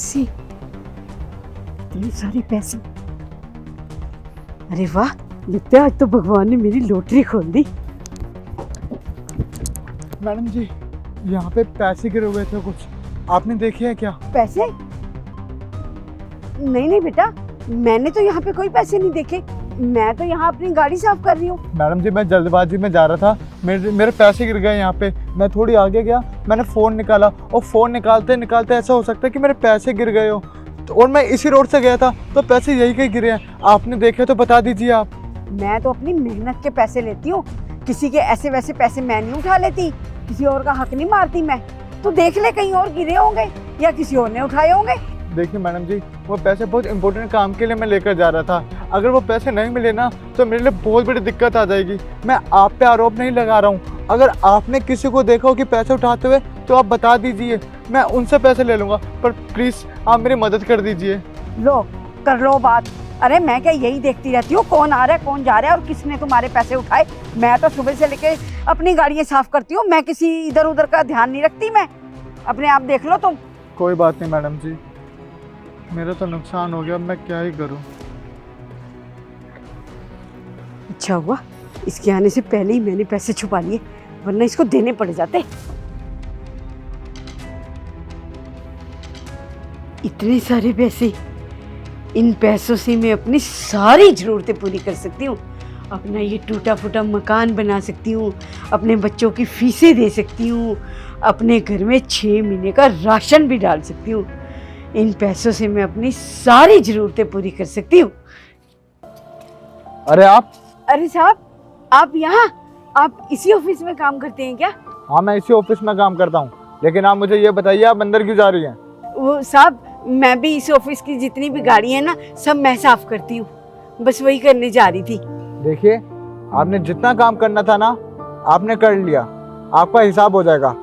पैसे, इतने सारे पैसे। अरे वाह, लगता है आज तो भगवान ने मेरी लॉटरी खोल दी। मैडम जी, यहाँ पे पैसे गिरे हुए थे कुछ, आपने देखे हैं क्या? पैसे? नहीं नहीं बेटा, मैंने तो यहाँ पे कोई पैसे नहीं देखे। मैं तो यहाँ अपनी गाड़ी साफ कर रही हूँ। मैडम जी, मैं जल्दबाजी में जा रहा था, मेरे पैसे गिर गए यहाँ पे। मैं थोड़ी आगे गया, मैंने फ़ोन निकाला और फ़ोन निकालते निकालते ऐसा हो सकता है कि मेरे पैसे गिर गए हो। तो और मैं इसी रोड से गया था, तो पैसे यही कहीं गिरे हैं। आपने देखे तो बता दीजिए आप। मैं तो अपनी मेहनत के पैसे लेती हूँ, किसी के ऐसे वैसे पैसे मैं नहीं उठा लेती, किसी और का हक नहीं मारती मैं। तो देख ले, कहीं और गिरे होंगे या किसी और ने उठाए होंगे। देखिए मैडम जी, वो पैसे बहुत इंपॉर्टेंट काम के लिए मैं लेकर जा रहा था। अगर वो पैसे नहीं मिले ना तो मेरे लिए बहुत बड़ी दिक्कत आ जाएगी। मैं आप पे आरोप नहीं लगा रहा हूँ। अगर आपने किसी को देखा हो कि पैसे उठाते हुए तो आप बता दीजिए, मैं उनसे पैसे ले लूँगा। पर प्लीज़ आप मेरी मदद कर दीजिए। लो, कर लो बात। अरे मैं क्या यही देखती रहती हूँ कौन आ रहा है कौन जा रहा है और किसने तुम्हारे पैसे उठाए। मैं तो सुबह से लेके अपनी गाड़ियाँ साफ करती हूँ, मैं किसी इधर उधर का ध्यान नहीं रखती। मैं अपने आप देख लो तुम। कोई बात नहीं मैडम जी, मेरा तो नुकसान हो गया, अब मैं क्या ही करूं। अच्छा हुआ इसके आने से पहले ही मैंने पैसे छुपा लिए, वरना इसको देने पड़ जाते। इतने सारे पैसे, इन पैसों से मैं अपनी सारी जरूरतें पूरी कर सकती हूँ। अपना ये टूटा फूटा मकान बना सकती हूँ, अपने बच्चों की फीसें दे सकती हूँ, अपने घर में 6 महीने का राशन भी डाल सकती हूँ। इन पैसों से मैं अपनी सारी जरूरतें पूरी कर सकती हूँ। अरे आप? अरे साहब, आप यहाँ, आप इसी ऑफिस में काम करते हैं क्या? हाँ, मैं इसी ऑफिस में काम करता हूँ, लेकिन आप मुझे ये बताइए आप अंदर क्यों जा रही हैं? वो साहब, मैं भी इस ऑफिस की जितनी भी गाड़ी है ना, सब मैं साफ करती हूँ, बस वही करने जा रही थी। देखिए, आपने जितना काम करना था ना आपने कर लिया, आपका हिसाब हो जाएगा।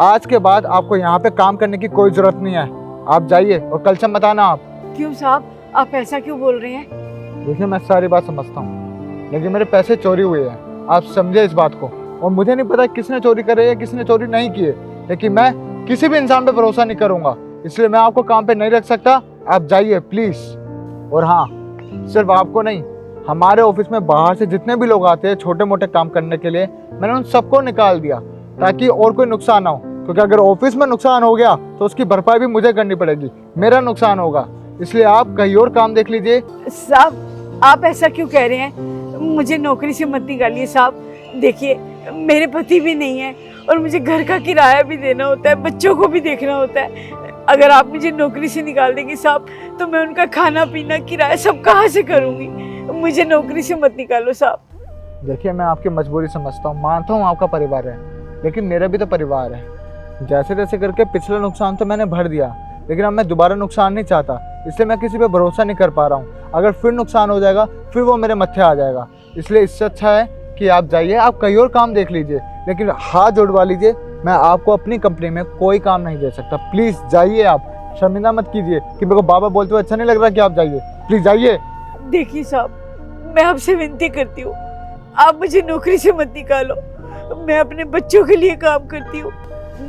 आज के बाद आपको यहाँ पे काम करने की कोई जरूरत नहीं है। आप जाइए और कल से मत आना आप। क्यों साहब, आप ऐसा क्यों बोल रहे हैं? देखिए, मैं सारी बात समझता हूँ, लेकिन मेरे पैसे चोरी हुए हैं, आप समझे इस बात को। और मुझे नहीं पता किसने चोरी करे या किसने चोरी नहीं किए, लेकिन मैं किसी भी इंसान पे भरोसा नहीं करूँगा, इसलिए मैं आपको काम पे नहीं रख सकता। आप जाइए प्लीज़। और हाँ, सिर्फ आपको नहीं, हमारे ऑफिस में बाहर से जितने भी लोग आते हैं छोटे मोटे काम करने के लिए, मैंने उन सबको निकाल दिया ताकि और कोई नुकसान ना हो। क्योंकि अगर ऑफिस में नुकसान हो गया तो उसकी भरपाई भी मुझे करनी पड़ेगी, मेरा नुकसान होगा। इसलिए आप कहीं और काम देख लीजिए। साहब, आप ऐसा क्यों कह रहे हैं? मुझे नौकरी से मत निकालिए साहब। देखिए, मेरे पति भी नहीं है और मुझे घर का किराया भी देना होता है, बच्चों को भी देखना होता है। अगर आप मुझे नौकरी से निकाल देंगे साहब, तो मैं उनका खाना पीना किराया सब कहाँ से करूँगी? मुझे नौकरी से मत निकालो साहब। देखिए, मैं आपकी मजबूरी समझता हूँ, मानता हूँ आपका परिवार है, लेकिन मेरा भी तो परिवार है। जैसे तैसे करके पिछला नुकसान तो मैंने भर दिया, लेकिन अब मैं दोबारा नुकसान नहीं चाहता, इसलिए मैं किसी पे भरोसा नहीं कर पा रहा हूँ। अगर फिर नुकसान हो जाएगा फिर वो मेरे मत्थे आ जाएगा। इसलिए इससे अच्छा है कि आप जाइए, आप कहीं और काम देख लीजिए, लेकिन हाथ जोड़वा लीजिए, मैं आपको अपनी कंपनी में कोई काम नहीं दे सकता। प्लीज़ जाइए, आप शर्मिंदा मत कीजिए कि मेरे को बाबा बोलते हुए अच्छा नहीं लग रहा कि आप जाइए। प्लीज़ जाइए। देखिए साहब, मैं आपसे विनती करती हूँ, आप मुझे नौकरी से मत निकालो। मैं अपने बच्चों के लिए काम करती हूँ।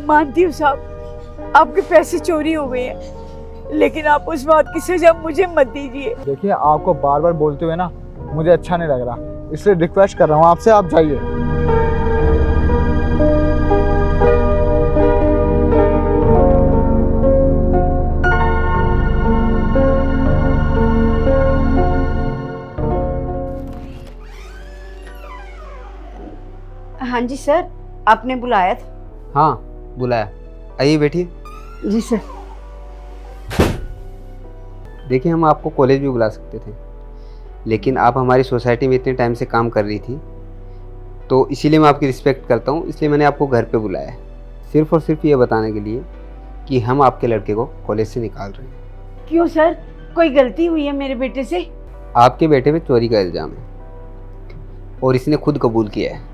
मानती हूँ साहब, आपके पैसे चोरी हो गए हैं, लेकिन आप उस बात की सजा मुझे मत दीजिए। देखिए, आपको बार बार बोलते हुए ना मुझे अच्छा नहीं लग रहा, इसलिए रिक्वेस्ट कर रहा हूँ आपसे, आप जाइए। हाँ जी सर, आपने बुलाया था? हाँ, बुलाया। आइए बैठिए। जी सर। देखिए, हम आपको कॉलेज भी बुला सकते थे, लेकिन आप हमारी सोसाइटी में इतने टाइम से काम कर रही थी, तो इसीलिए मैं आपकी रिस्पेक्ट करता हूँ, इसलिए मैंने आपको घर पे बुलाया है, सिर्फ़ और सिर्फ ये बताने के लिए कि हम आपके लड़के को कॉलेज से निकाल रहे हैं। क्यों सर, कोई गलती हुई है मेरे बेटे से? आपके बेटे पे चोरी का इल्ज़ाम है और इसने खुद कबूल किया है।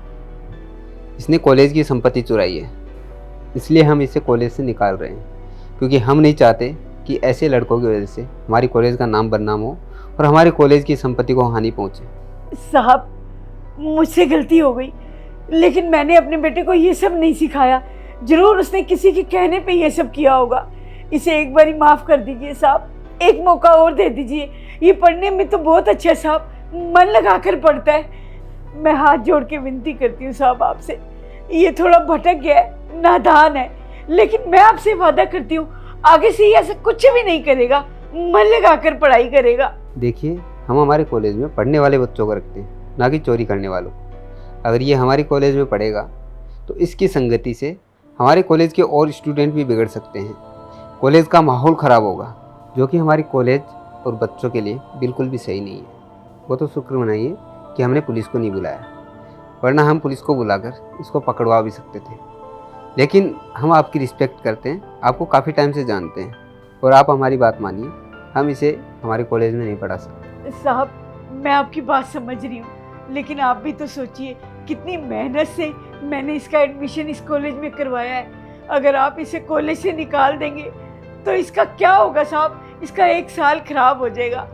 इसने कॉलेज की संपत्ति चुराई है, इसलिए हम इसे कॉलेज से निकाल रहे हैं, क्योंकि हम नहीं चाहते कि ऐसे लड़कों की वजह से हमारी कॉलेज का नाम बदनाम हो और हमारे कॉलेज की संपत्ति को हानि पहुंचे। साहब, मुझसे गलती हो गई, लेकिन मैंने अपने बेटे को ये सब नहीं सिखाया। जरूर उसने किसी के कहने पे ये सब किया होगा, इसे एक बारी माफ कर दीजिए साहब, एक मौका और दे दीजिए। ये पढ़ने में तो बहुत अच्छा है साहब, मन लगाकर पढ़ता है। मैं हाथ जोड़ के विनती करती हूँ साहब आपसे, ये थोड़ा भटक गया है, नादान है, लेकिन मैं आपसे वादा करती हूँ आगे से ये ऐसा कुछ भी नहीं करेगा, मन लगाकर पढ़ाई करेगा। देखिए, हम हमारे कॉलेज में पढ़ने वाले बच्चों को रखते हैं, ना कि चोरी करने वालों। अगर ये हमारे कॉलेज में पढ़ेगा तो इसकी संगति से हमारे कॉलेज के और स्टूडेंट भी बिगड़ सकते हैं, कॉलेज का माहौल ख़राब होगा, जो कि हमारी कॉलेज और बच्चों के लिए बिल्कुल भी सही नहीं है। वो तो शुक्र मनाइए कि हमने पुलिस को नहीं बुलाया, वरना हम पुलिस को बुलाकर इसको पकड़वा भी सकते थे। लेकिन हम आपकी रिस्पेक्ट करते हैं, आपको काफ़ी टाइम से जानते हैं, और आप हमारी बात मानिए, हम इसे हमारे कॉलेज में नहीं पढ़ा सकते। साहब, मैं आपकी बात समझ रही हूँ, लेकिन आप भी तो सोचिए कितनी मेहनत से मैंने इसका एडमिशन इस कॉलेज में करवाया है। अगर आप इसे कॉलेज से निकाल देंगे तो इसका क्या होगा साहब, इसका 1 साल खराब हो जाएगा।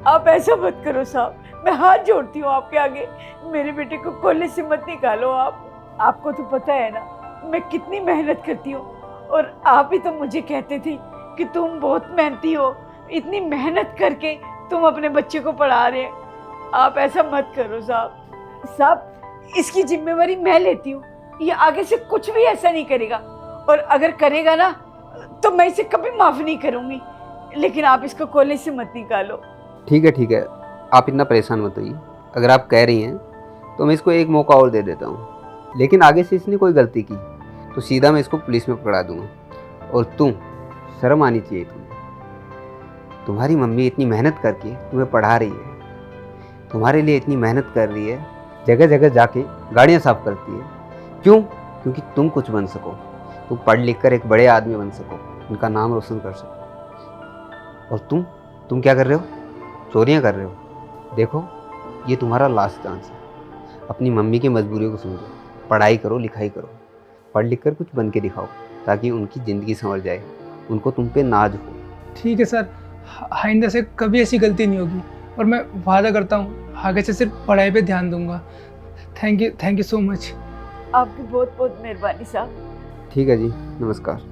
आप ऐसा मत करो साहब, मैं हाथ जोड़ती हूँ आपके आगे, मेरे बेटे को कॉलेज से मत निकालो आप। आपको तो पता है ना मैं कितनी मेहनत करती हूँ, और आप ही तो मुझे कहते थे कि तुम बहुत मेहनती हो, इतनी मेहनत करके तुम अपने बच्चे को पढ़ा रहे हैं। आप ऐसा मत करो साहब। साहब, इसकी जिम्मेवारी मैं लेती हूँ, ये आगे से कुछ भी ऐसा नहीं करेगा, और अगर करेगा ना तो मैं इसे कभी माफ़ नहीं करूँगी, लेकिन आप इसको कॉलेज से मत निकालो। ठीक है, आप इतना परेशान मत होइए। अगर आप कह रही हैं तो मैं इसको एक मौका और दे देता हूँ, लेकिन आगे से इसने कोई गलती की तो सीधा मैं इसको पुलिस में पकड़ा दूँगा। और तुम, शर्म आनी चाहिए तुम्हारी मम्मी इतनी मेहनत करके तुम्हें पढ़ा रही है, तुम्हारे लिए इतनी मेहनत कर रही है, जगह जगह जाके गाड़ियाँ साफ करती है। क्यों? क्योंकि तुम कुछ बन सको, तुम पढ़ लिख कर एक बड़े आदमी बन सको, उनका नाम रोशन कर सको। और तुम क्या कर रहे हो? चोरियाँ कर रहे हो। देखो, ये तुम्हारा लास्ट चांस है, अपनी मम्मी की मजबूरियों को समझो, पढ़ाई करो, लिखाई करो, पढ़ लिख कर कुछ बन के दिखाओ, ताकि उनकी ज़िंदगी संवर जाए, उनको तुम पे नाज हो। ठीक है सर, आइंदा से कभी ऐसी गलती नहीं होगी, और मैं वादा करता हूँ आगे से सिर्फ पढ़ाई पे ध्यान दूंगा। Thank you so much. आपकी बहुत बहुत मेहरबानी साहब। ठीक है जी, नमस्कार।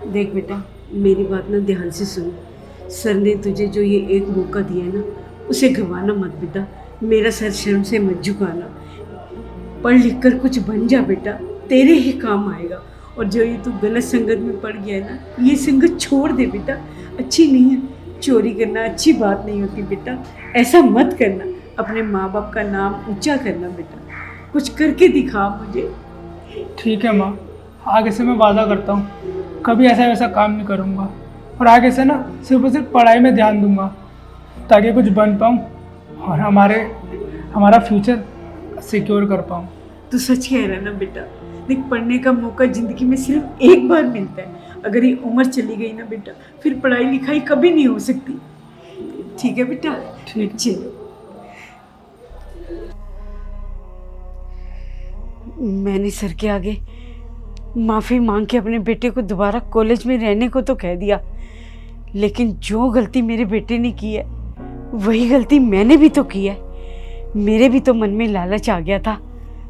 देख बेटा, मेरी बात ना ध्यान से सुन। सर ने तुझे जो ये एक मौका दिया है ना, उसे गंवाना मत बेटा। मेरा सर शर्म से मत झुकाना। पढ़ लिख कर कुछ बन जा बेटा, तेरे ही काम आएगा। और जो ये तू गलत संगत में पड़ गया है ना, ये संगत छोड़ दे बेटा, अच्छी नहीं है। चोरी करना अच्छी बात नहीं होती बेटा, ऐसा मत करना। अपने माँ बाप का नाम ऊंचा करना बेटा, कुछ करके दिखा मुझे। ठीक है माँ, आगे से मैं वादा करता हूँ कभी ऐसा वैसा काम नहीं करूँगा, और आगे से ना सिर्फ और सिर्फ पढ़ाई में ध्यान दूँगा, ताकि कुछ बन पाऊँ और हमारा फ्यूचर सिक्योर कर पाऊँ। तू सच कह रहा है ना बेटा। देख, पढ़ने का मौका ज़िंदगी में सिर्फ एक बार मिलता है। अगर ये उम्र चली गई ना बेटा, फिर पढ़ाई लिखाई कभी नहीं हो सकती। ठीक है बेटा? ठीक। चलो। मैंने सर के आगे माफ़ी मांग के अपने बेटे को दोबारा कॉलेज में रहने को तो कह दिया, लेकिन जो गलती मेरे बेटे ने की है वही गलती मैंने भी तो की है। मेरे भी तो मन में लालच आ गया था,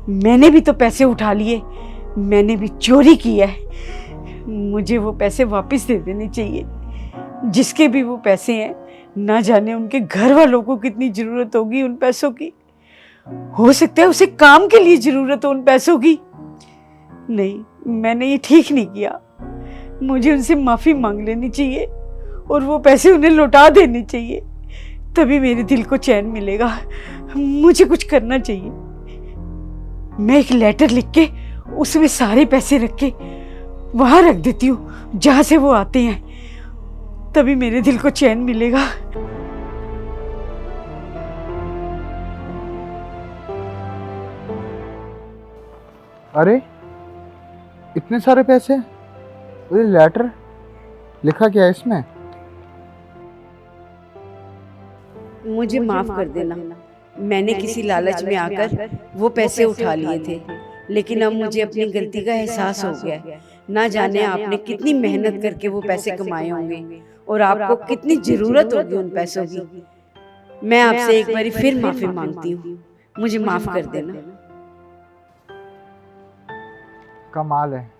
मैंने भी तो पैसे उठा लिए, मैंने भी चोरी की है। मुझे वो पैसे वापस दे देने चाहिए। जिसके भी वो पैसे हैं, ना जाने उनके घर वालों को कितनी ज़रूरत होगी उन पैसों की। हो सकता है उसे काम के लिए ज़रूरत हो उन पैसों की। नहीं, मैंने ये ठीक नहीं किया। मुझे उनसे माफ़ी मांग लेनी चाहिए और वो पैसे उन्हें लौटा देने चाहिए, तभी मेरे दिल को चैन मिलेगा। मुझे कुछ करना चाहिए। मैं एक लेटर लिख के उसमें सारे पैसे रख के वहाँ रख देती हूँ जहाँ से वो आते हैं, तभी मेरे दिल को चैन मिलेगा। अरे, इतने सारे पैसे? अरे लेटर लिखा क्या है इसमें? मुझे माफ कर देना। मैंने किसी लालच में आकर वो पैसे उठा लिए थे, लेकिन अब मुझे अपनी गलती का एहसास हो गया है। ना जाने आपने कितनी मेहनत करके वो पैसे कमाए होंगे और आपको कितनी ज़रूरत होगी उन पैसों की। मैं आपसे एक बार फिर माफ़ी मांगती हूँ, मुझे माफ़ कर देना। कमाल है।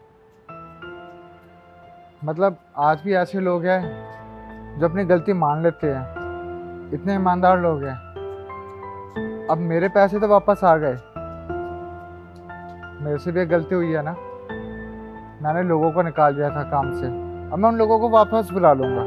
मतलब आज भी ऐसे लोग हैं जो अपनी गलती मान लेते हैं, इतने ईमानदार लोग हैं। अब मेरे पैसे तो वापस आ गए, मेरे से भी एक गलती हुई है ना, मैंने लोगों को निकाल दिया था काम से, अब मैं उन लोगों को वापस बुला लूँगा।